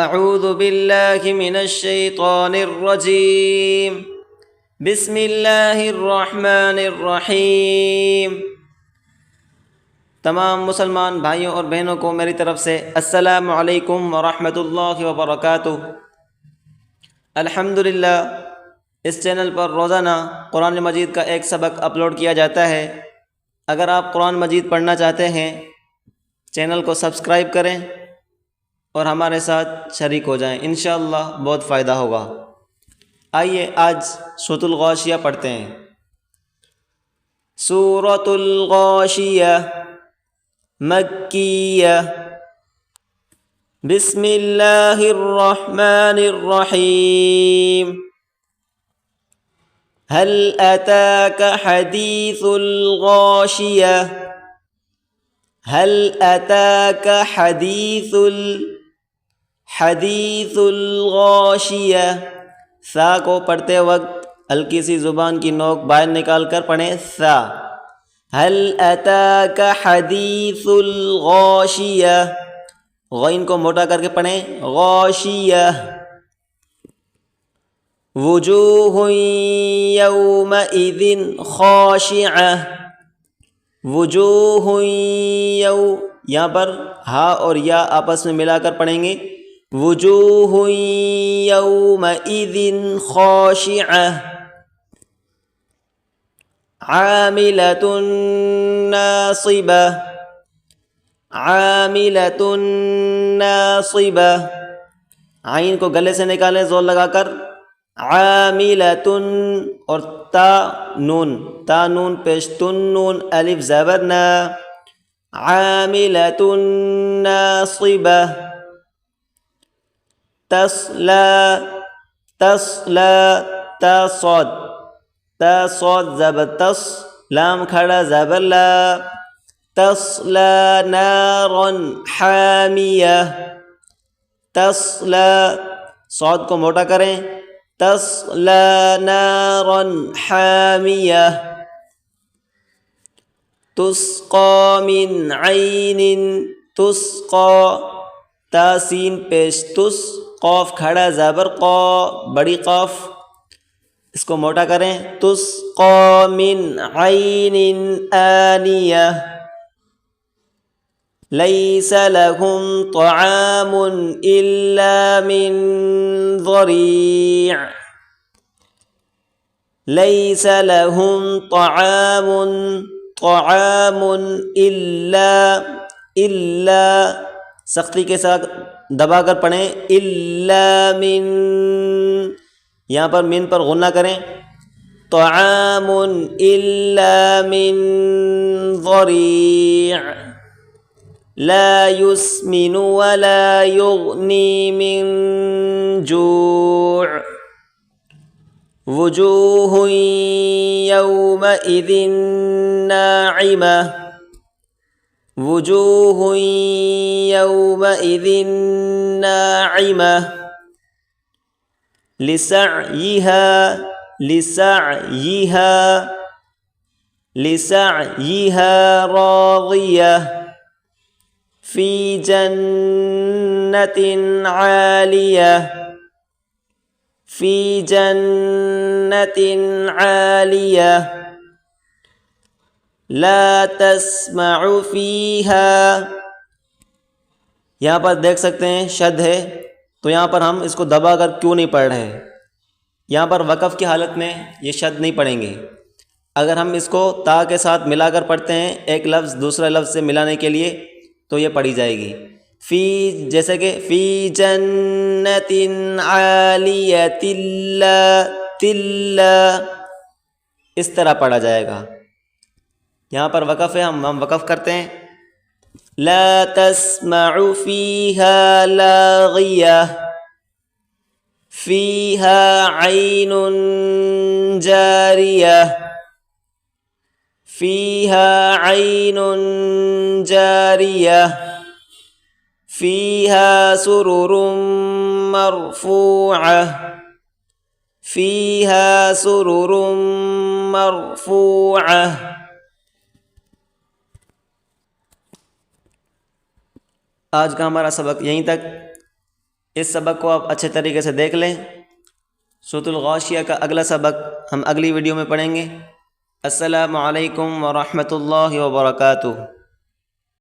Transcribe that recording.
اعوذ باللہ من الشیطان الرجیم بسم اللہ الرحمن الرحیم۔ تمام مسلمان بھائیوں اور بہنوں کو میری طرف سے السلام علیکم ورحمۃ اللہ وبرکاتہ۔ الحمدللہ اس چینل پر روزانہ قرآن مجید کا ایک سبق اپلوڈ کیا جاتا ہے۔ اگر آپ قرآن مجید پڑھنا چاہتے ہیں چینل کو سبسکرائب کریں اور ہمارے ساتھ شریک ہو جائیں، انشاءاللہ بہت فائدہ ہوگا۔ آئیے آج سورۃ الغاشیہ پڑھتے ہیں۔ سورۃ الغاشیہ مکیہ۔ بسم اللہ الرحمن الرحیم۔ هل أتاك حديث الغاشية؟ هل أتاك حدیث الغاشیہ۔ سا کو پڑھتے وقت ہلکی سی زبان کی نوک باہر نکال کر پڑھیں سا۔ هل أتاك حدیث الغاشیہ، غین کو موٹا کر کے پڑھیں غاشیہ۔ وجوہ یومئذ خاشعہ۔ وجوہ یہاں پر ہا اور یا آپس میں ملا کر پڑھیں گے وجوہ یومئذ خاشعہ۔ عاملۃ ناصبہ۔ عاملۃ ناصبہ، عین کو گلے سے نکالیں زور لگا کر عاملۃ، اور تا نون پیش تن نون الف زبر نا، عاملۃ ناصبہ۔ تصلا تا صاد زبر تس، لام کھڑا زبر لا، تصلا نارا حامیہ۔ تصلا صاد کو موٹا کریں تصلا نارا حامیہ۔ تسقى من عین، تسقى تا سین پیش تس، قاف کھڑا زبر قا بڑی قاف، اس کو موٹا کریں تسقى من عین آنیہ۔ لیس لهم طعام الا من ضریع۔ لیس لهم طعام الا سختی کے ساتھ دبا کر پڑھیں الا من، یہاں پر من پر غنہ کریں طعام الا من ضریع۔ لا يسمن ولا يغني من جوع۔ وجوه يومئذ ناعمة۔ وجوه يومئذ ناعمة لسعيها راضية في جنة عالية۔ في جنة عالية لا تسمع فيها، یہاں پر دیکھ سکتے ہیں شد ہے، تو یہاں پر ہم اس کو دبا کر کیوں نہیں پڑھ رہے؟ یہاں پر وقف کی حالت میں یہ شد نہیں پڑھیں گے۔ اگر ہم اس کو تا کے ساتھ ملا کر پڑھتے ہیں ایک لفظ دوسرے لفظ سے ملانے کے لیے تو یہ پڑھی جائے گی فی، جیسے کہ فی جنت عالیۃ لا، اس طرح پڑھا جائے گا۔ یہاں پر وقف ہے، ہم وقف کرتے ہیں لا تسمع فیہا لاغیہ۔ فیہا عین جاریہ۔ فیہا عین جاریہ فیہا سرر مرفوعہ۔ فیہا سرر مرفوعہ۔ آج کا ہمارا سبق یہیں تک۔ اس سبق کو آپ اچھے طریقے سے دیکھ لیں۔ سورۃ الغاشیہ کا اگلا سبق ہم اگلی ویڈیو میں پڑھیں گے۔ السلام علیکم ورحمۃ اللہ وبرکاتہ۔